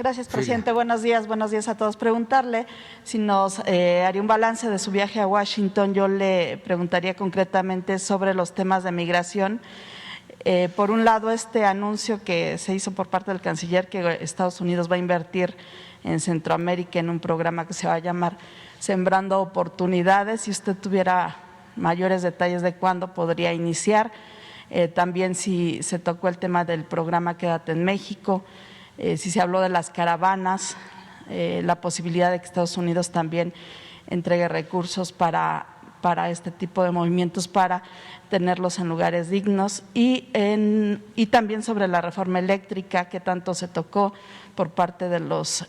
Gracias, presidente. Buenos días a todos. Preguntarle si nos haría un balance de su viaje a Washington. Yo le preguntaría concretamente sobre los temas de migración. Por un lado, este anuncio que se hizo por parte del canciller que Estados Unidos va a invertir en Centroamérica en un programa que se va a llamar Sembrando Oportunidades. Si usted tuviera mayores detalles de cuándo podría iniciar. También si se tocó el tema del programa Quédate en México. Si se habló de las caravanas, la posibilidad de que Estados Unidos también entregue recursos para este tipo de movimientos, para tenerlos en lugares dignos, y también sobre la reforma eléctrica que tanto se tocó por parte de los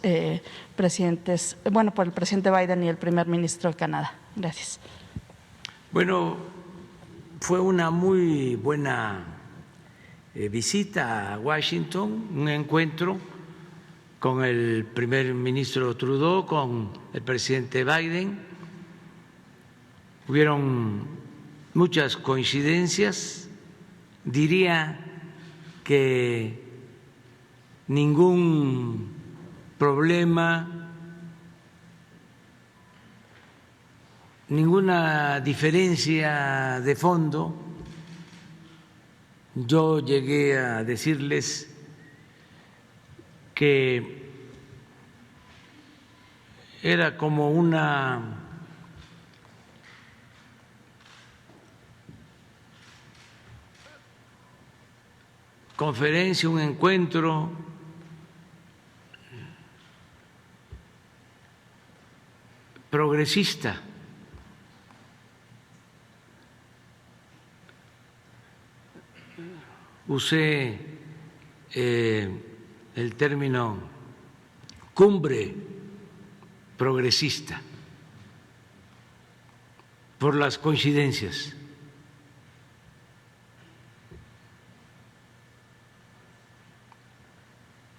presidentes, por el presidente Biden y el primer ministro de Canadá. Gracias. Bueno, fue una muy buena visita a Washington, un encuentro con el primer ministro Trudeau, con el presidente Biden. Hubieron muchas coincidencias, diría que ningún problema, ninguna diferencia de fondo. Yo llegué a decirles que era como una conferencia, un encuentro progresista. Usé el término cumbre progresista por las coincidencias.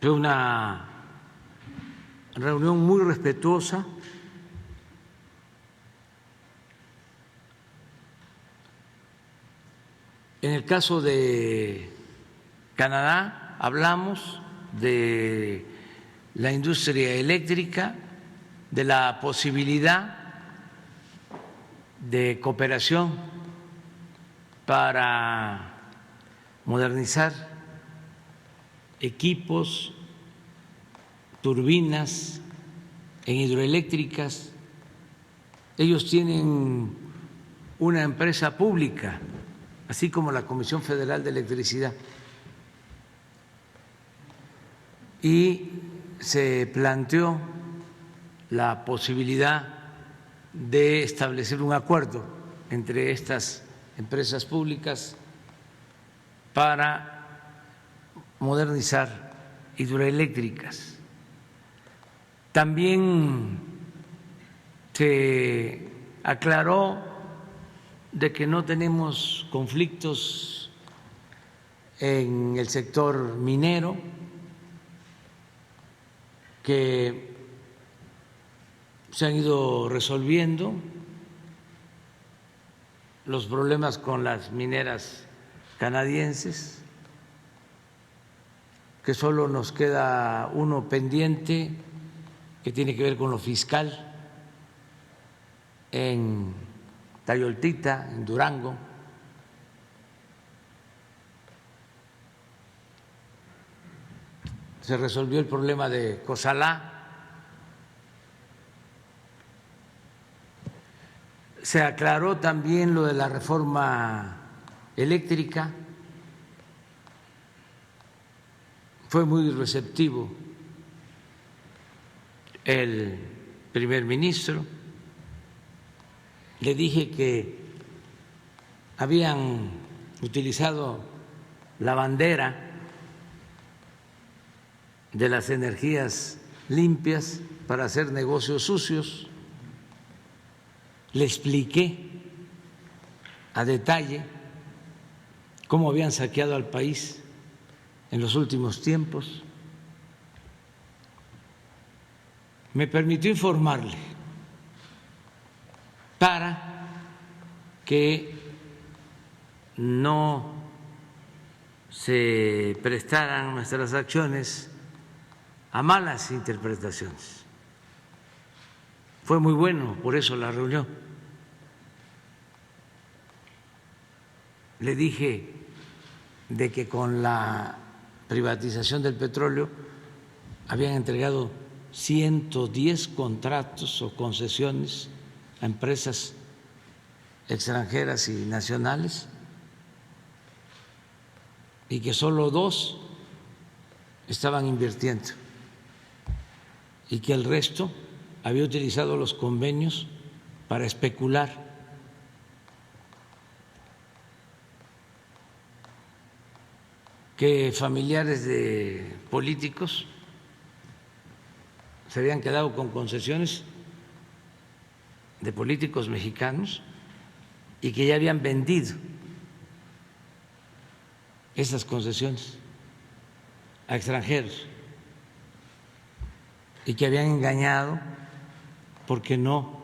Fue una reunión muy respetuosa. En el caso de Canadá, hablamos de la industria eléctrica, de la posibilidad de cooperación para modernizar equipos, turbinas en hidroeléctricas. Ellos tienen una empresa pública, así como la Comisión Federal de Electricidad, y se planteó la posibilidad de establecer un acuerdo entre estas empresas públicas para modernizar hidroeléctricas. También se aclaró de que no tenemos conflictos en el sector minero, que se han ido resolviendo los problemas con las mineras canadienses, que solo nos queda uno pendiente que tiene que ver con lo fiscal en Tayoltita, en Durango. Se resolvió el problema de Cozalá. Se aclaró también lo de la reforma eléctrica. Fue muy receptivo el primer ministro. Le dije que habían utilizado la bandera de las energías limpias para hacer negocios sucios. Le expliqué a detalle cómo habían saqueado al país en los últimos tiempos. Me permitió informarle para que no se prestaran nuestras acciones a malas interpretaciones. Fue muy bueno, por eso la reunión. Le dije de que con la privatización del petróleo habían entregado 110 contratos o concesiones a empresas extranjeras y nacionales y que solo 2 estaban invirtiendo y que el resto había utilizado los convenios para especular. Que familiares de políticos se habían quedado con concesiones de políticos mexicanos y que ya habían vendido esas concesiones a extranjeros y que habían engañado porque no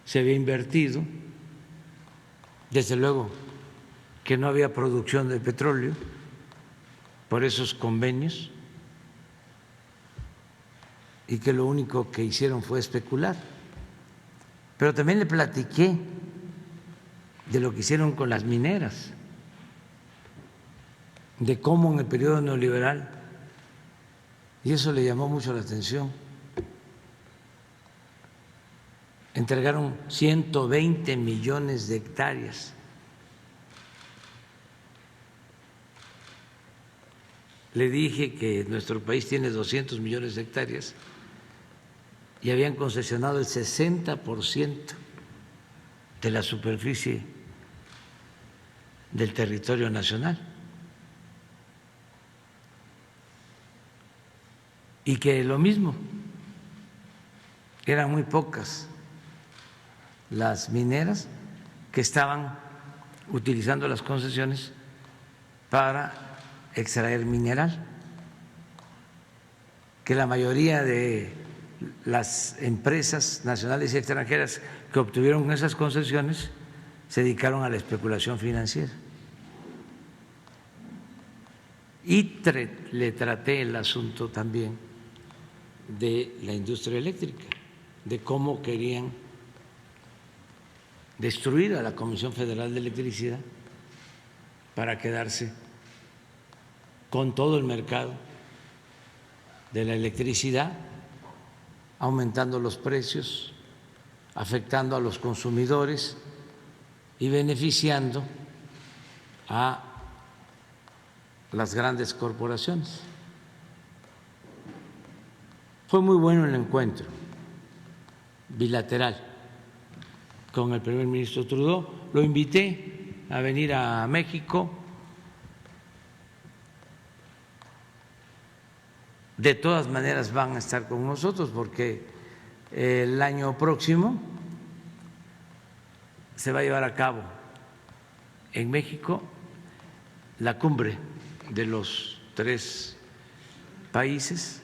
se había invertido, desde luego que no había producción de petróleo por esos convenios y que lo único que hicieron fue especular. Pero también le platiqué de lo que hicieron con las mineras, de cómo en el periodo neoliberal, y eso le llamó mucho la atención, entregaron 120 millones de hectáreas. Le dije que nuestro país tiene 200 millones de hectáreas y habían concesionado el 60% de la superficie del territorio nacional y que lo mismo, eran muy pocas las mineras que estaban utilizando las concesiones para extraer mineral, que la mayoría de las empresas nacionales y extranjeras que obtuvieron esas concesiones se dedicaron a la especulación financiera. Y le traté el asunto también de la industria eléctrica, de cómo querían destruir a la Comisión Federal de Electricidad para quedarse con todo el mercado de la electricidad, aumentando los precios, afectando a los consumidores y beneficiando a las grandes corporaciones. Fue muy bueno el encuentro bilateral con el primer ministro Trudeau. Lo invité a venir a México. De todas maneras van a estar con nosotros porque el año próximo se va a llevar a cabo en México la cumbre de los 3 países.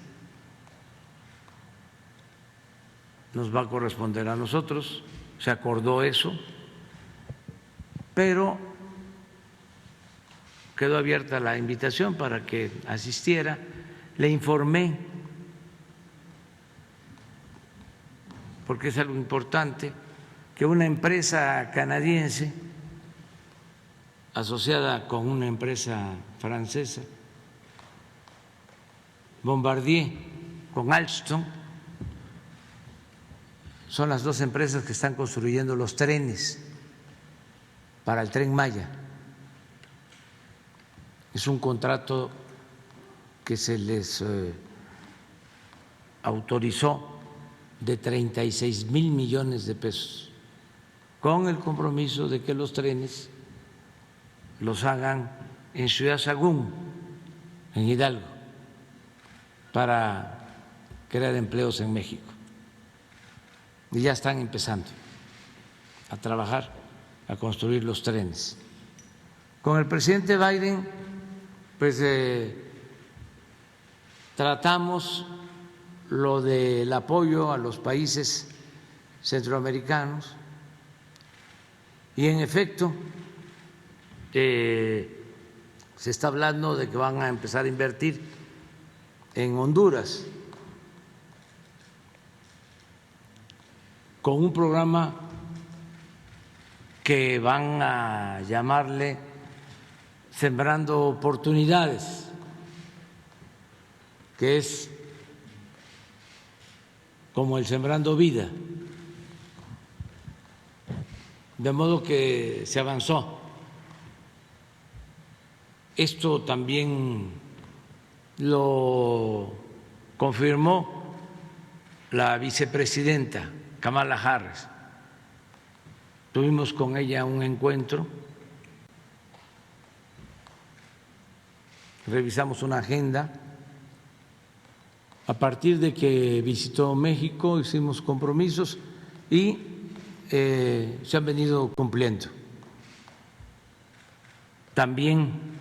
Nos va a corresponder a nosotros, se acordó eso, pero quedó abierta la invitación para que asistiera. Le informé, porque es algo importante, que una empresa canadiense asociada con una empresa francesa, Bombardier con Alstom, son las 2 empresas que están construyendo los trenes para el Tren Maya. Es un contrato que se les autorizó de 36,000 millones de pesos, con el compromiso de que los trenes los hagan en Ciudad Sagún, en Hidalgo, para crear empleos en México. Y ya están empezando a trabajar, a construir los trenes. Con el presidente Biden, pues tratamos lo del apoyo a los países centroamericanos y en efecto se está hablando de que van a empezar a invertir en Honduras con un programa que van a llamarle Sembrando Oportunidades, que es como el Sembrando Vida, de modo que se avanzó. Esto también lo confirmó la vicepresidenta Kamala Harris. Tuvimos con ella un encuentro, revisamos una agenda. A partir de que visitó México hicimos compromisos y se han venido cumpliendo. También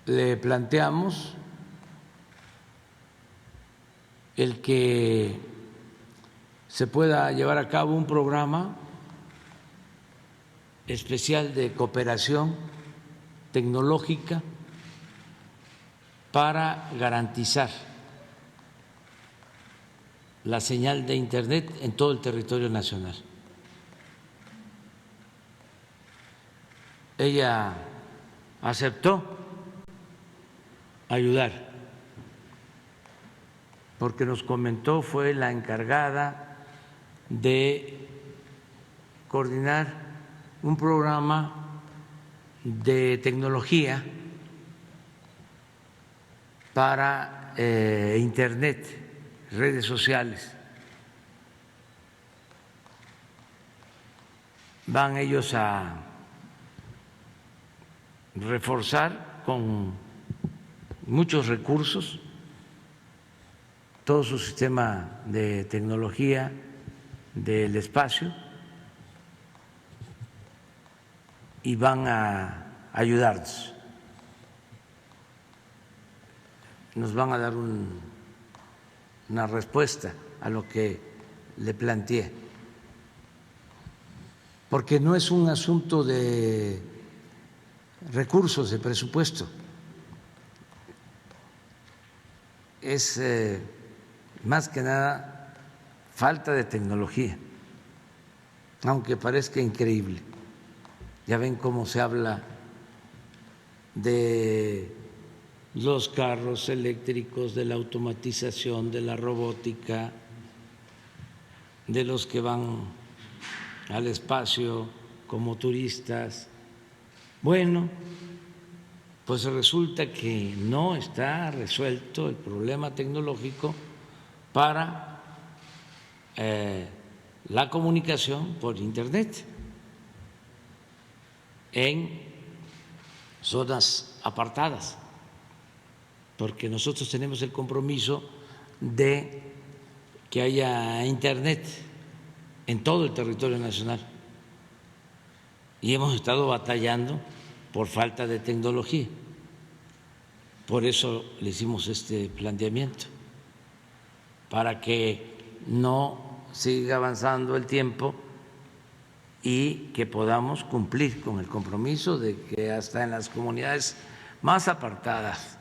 le planteamos el que se pueda llevar a cabo un programa especial de cooperación tecnológica para garantizar la señal de Internet en todo el territorio nacional. Ella aceptó ayudar, porque nos comentó, fue la encargada de coordinar un programa de tecnología para Internet, redes sociales. Van ellos a reforzar con muchos recursos todo su sistema de tecnología del espacio y van a ayudarnos. Nos van a dar una respuesta a lo que le planteé, porque no es un asunto de recursos, de presupuesto, es más que nada falta de tecnología, aunque parezca increíble. Ya ven cómo se habla de los carros eléctricos, de la automatización, de la robótica, de los que van al espacio como turistas. Bueno, pues resulta que no está resuelto el problema tecnológico para la comunicación por Internet en zonas apartadas, porque nosotros tenemos el compromiso de que haya Internet en todo el territorio nacional y hemos estado batallando por falta de tecnología. Por eso le hicimos este planteamiento, para que no siga avanzando el tiempo y que podamos cumplir con el compromiso de que hasta en las comunidades más apartadas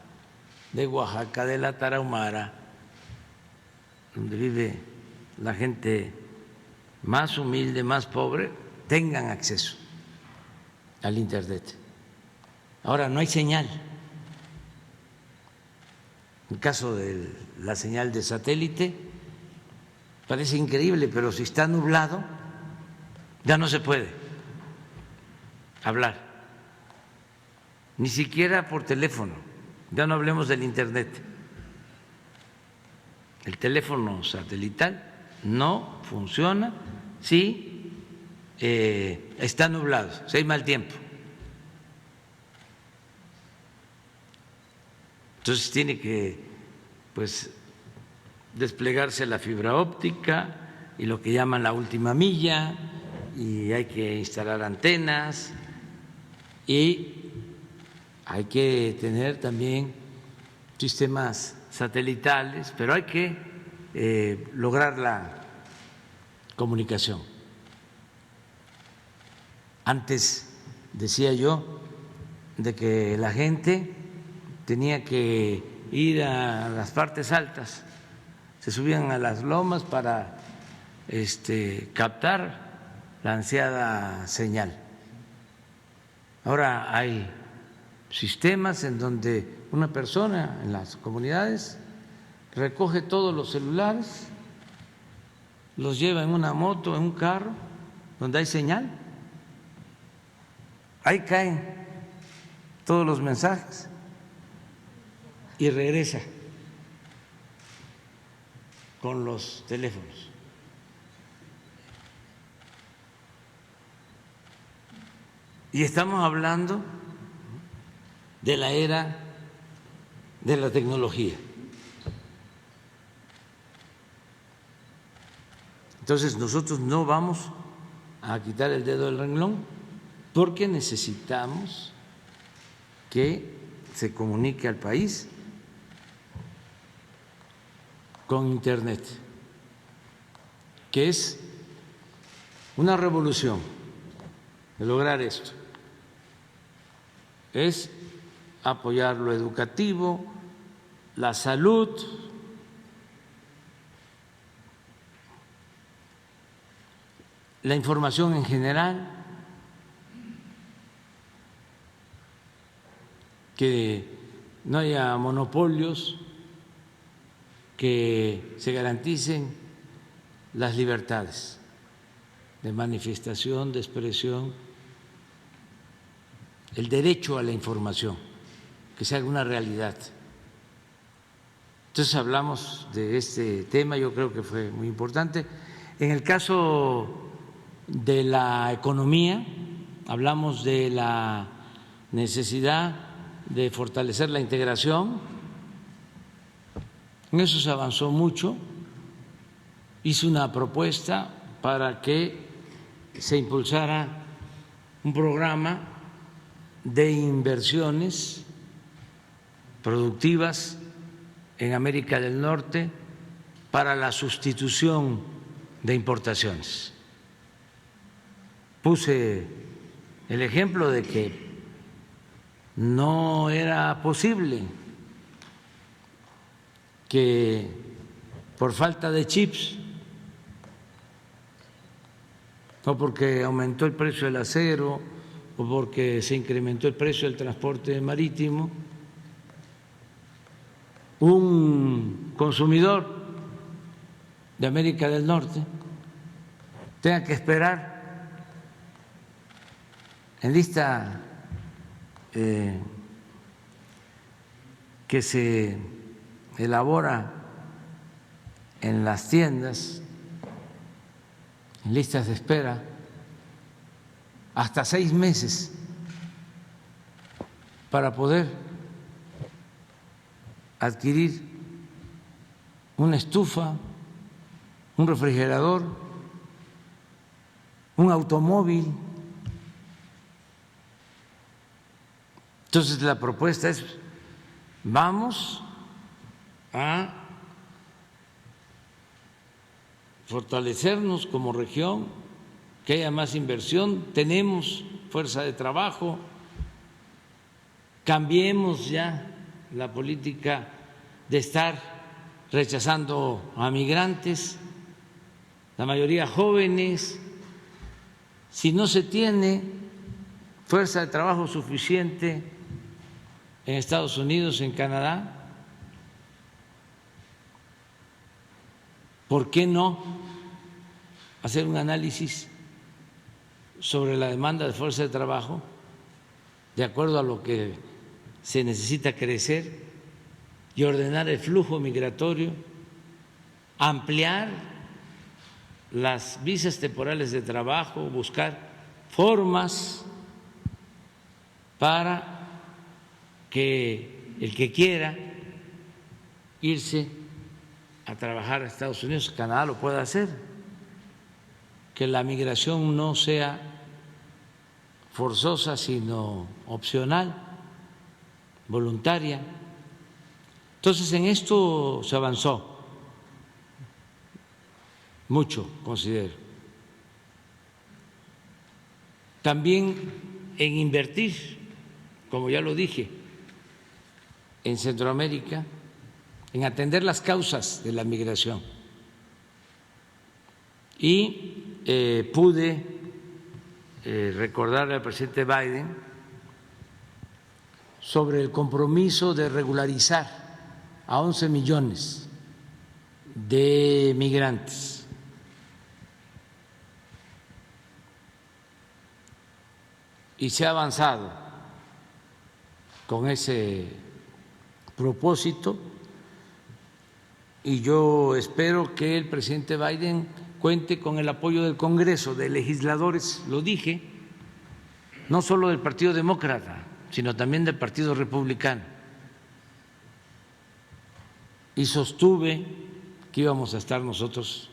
de Oaxaca, de la Tarahumara, donde vive la gente más humilde, más pobre, tengan acceso al Internet. Ahora no hay señal. En el caso de la señal de satélite, parece increíble, pero si está nublado, ya no se puede hablar, ni siquiera por teléfono, ya no hablemos del Internet. El teléfono satelital no funciona si está nublado, si hay mal tiempo. Entonces tiene que, pues, desplegarse la fibra óptica y lo que llaman la última milla, y hay que instalar antenas y hay que tener también sistemas satelitales, pero hay que lograr la comunicación. Antes decía yo de que la gente tenía que ir a las partes altas, se subían a las lomas para captar la ansiada señal. Ahora hay sistemas en donde una persona en las comunidades recoge todos los celulares, los lleva en una moto, en un carro, donde hay señal. Ahí caen todos los mensajes y regresa con los teléfonos. Y estamos hablando de la era de la tecnología. Entonces nosotros no vamos a quitar el dedo del renglón porque necesitamos que se comunique al país con Internet, que es una revolución de lograr esto. Es apoyar lo educativo, la salud, la información en general, que no haya monopolios, que se garanticen las libertades de manifestación, de expresión, el derecho a la información, que sea una realidad. Entonces hablamos de este tema, yo creo que fue muy importante. En el caso de la economía, hablamos de la necesidad de fortalecer la integración. En eso se avanzó mucho. Hice una propuesta para que se impulsara un programa de inversiones productivas en América del Norte para la sustitución de importaciones. Puse el ejemplo de que no era posible que por falta de chips o porque aumentó el precio del acero o porque se incrementó el precio del transporte marítimo, un consumidor de América del Norte tenga que esperar en lista que se elabora en las tiendas, en listas de espera, hasta 6 meses para poder adquirir una estufa, un refrigerador, un automóvil. Entonces la propuesta es: vamos a fortalecernos como región, que haya más inversión, tenemos fuerza de trabajo, cambiemos ya la política de estar rechazando a migrantes, la mayoría jóvenes. Si no se tiene fuerza de trabajo suficiente en Estados Unidos, en Canadá, ¿por qué no hacer un análisis sobre la demanda de fuerza de trabajo de acuerdo a lo que se necesita crecer y ordenar el flujo migratorio, ampliar las visas temporales de trabajo, buscar formas para que el que quiera irse a trabajar a Estados Unidos, Canadá, lo pueda hacer, que la migración no sea forzosa, sino opcional, voluntaria. Entonces, en esto se avanzó mucho, considero. También en invertir, como ya lo dije, en Centroamérica, en atender las causas de la migración. Y pude recordarle al presidente Biden sobre el compromiso de regularizar a 11 millones de migrantes. Y se ha avanzado con ese propósito y yo espero que el presidente Biden cuente con el apoyo del Congreso, de legisladores, lo dije, no solo del Partido Demócrata, sino también del Partido Republicano. Y sostuve que íbamos a estar nosotros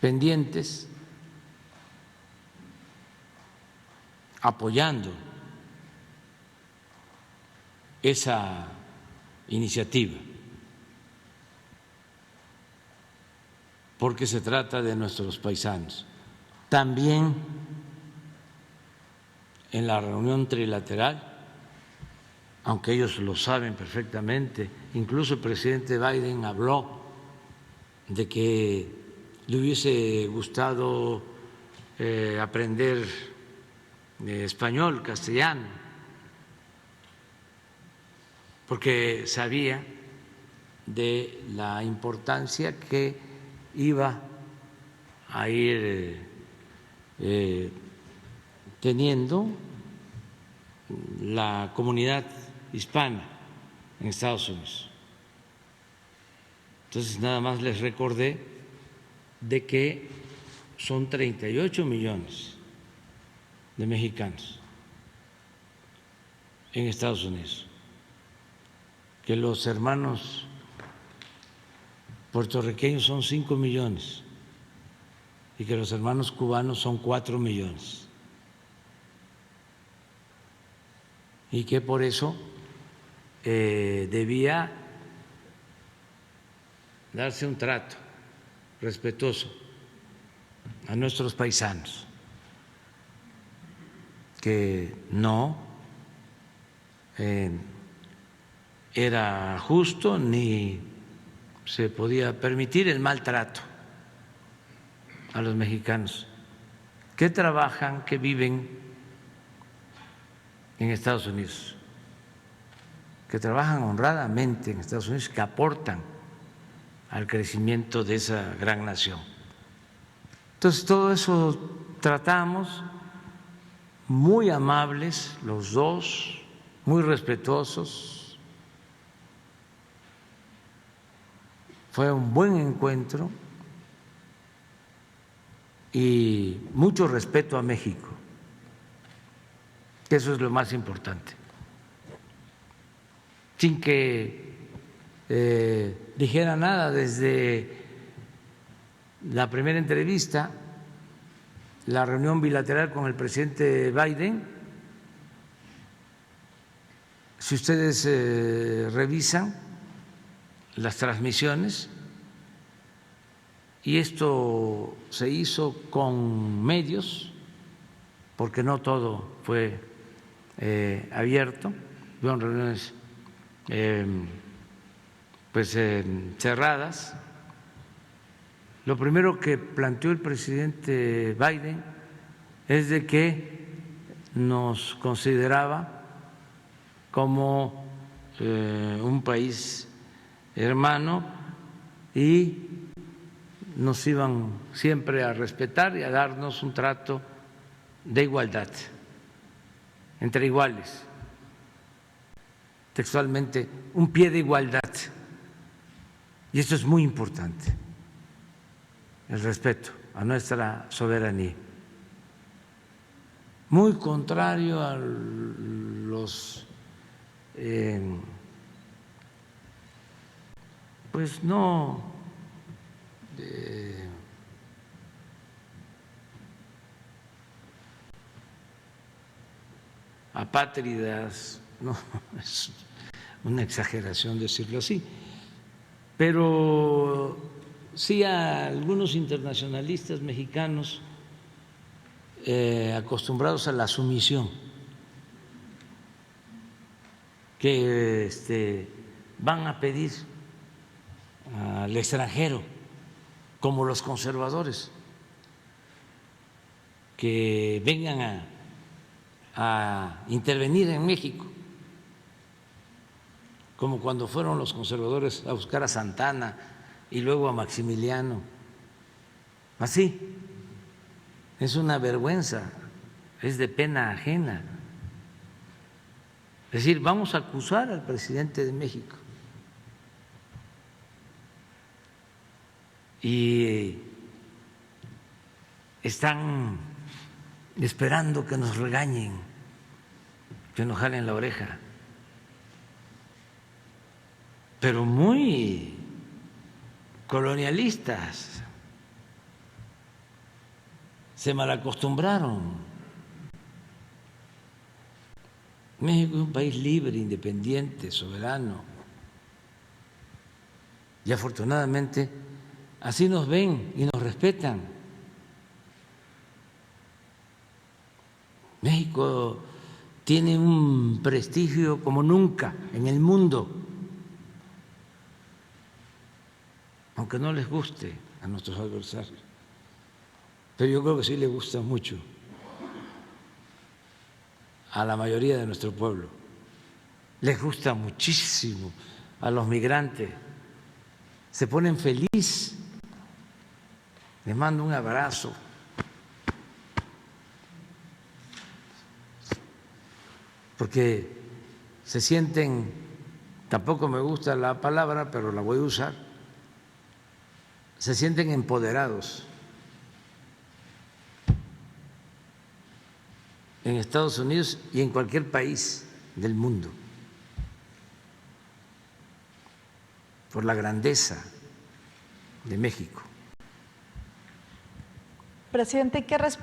pendientes, apoyando esa iniciativa, porque se trata de nuestros paisanos. También en la reunión trilateral, aunque ellos lo saben perfectamente, incluso el presidente Biden habló de que le hubiese gustado aprender español, castellano, porque sabía de la importancia que iba a ir teniendo la comunidad hispana en Estados Unidos. Entonces, nada más les recordé de que son 38 millones de mexicanos en Estados Unidos, que los hermanos puertorriqueños son 5 millones y que los hermanos cubanos son 4 millones. Y que por eso debía darse un trato respetuoso a nuestros paisanos, que no era justo ni se podía permitir el maltrato a los mexicanos que trabajan, que viven en Estados Unidos, que trabajan honradamente en Estados Unidos, que aportan al crecimiento de esa gran nación. Entonces, todo eso tratamos, muy amables los dos, muy respetuosos. Fue un buen encuentro y mucho respeto a México, que eso es lo más importante. Sin que dijera nada desde la primera entrevista, la reunión bilateral con el presidente Biden. Si ustedes revisan las transmisiones, y esto se hizo con medios, porque no todo fue abierto, fueron reuniones cerradas. Lo primero que planteó el presidente Biden es de que nos consideraba como un país hermano y nos iban siempre a respetar y a darnos un trato de igualdad, entre iguales, textualmente, un pie de igualdad. Y esto es muy importante, el respeto a nuestra soberanía. Muy contrario a los pues no apátridas, no, es una exageración decirlo así, pero sí a algunos internacionalistas mexicanos acostumbrados a la sumisión, que van a pedir al extranjero, como los conservadores, que vengan a intervenir en México, como cuando fueron los conservadores a buscar a Santana y luego a Maximiliano. Así, es una vergüenza, es de pena ajena. Es decir, vamos a acusar al presidente de México. Y están esperando que nos regañen, que nos jalen la oreja, pero muy colonialistas, se malacostumbraron. México es un país libre, independiente, soberano, y afortunadamente así nos ven y nos respetan. México tiene un prestigio como nunca en el mundo, aunque no les guste a nuestros adversarios, pero yo creo que sí les gusta mucho a la mayoría de nuestro pueblo, les gusta muchísimo a los migrantes, se ponen felices. Les mando un abrazo. Porque se sienten, tampoco me gusta la palabra, pero la voy a usar, se sienten empoderados. En Estados Unidos y en cualquier país del mundo, por la grandeza de México. Presidente, ¿qué respuesta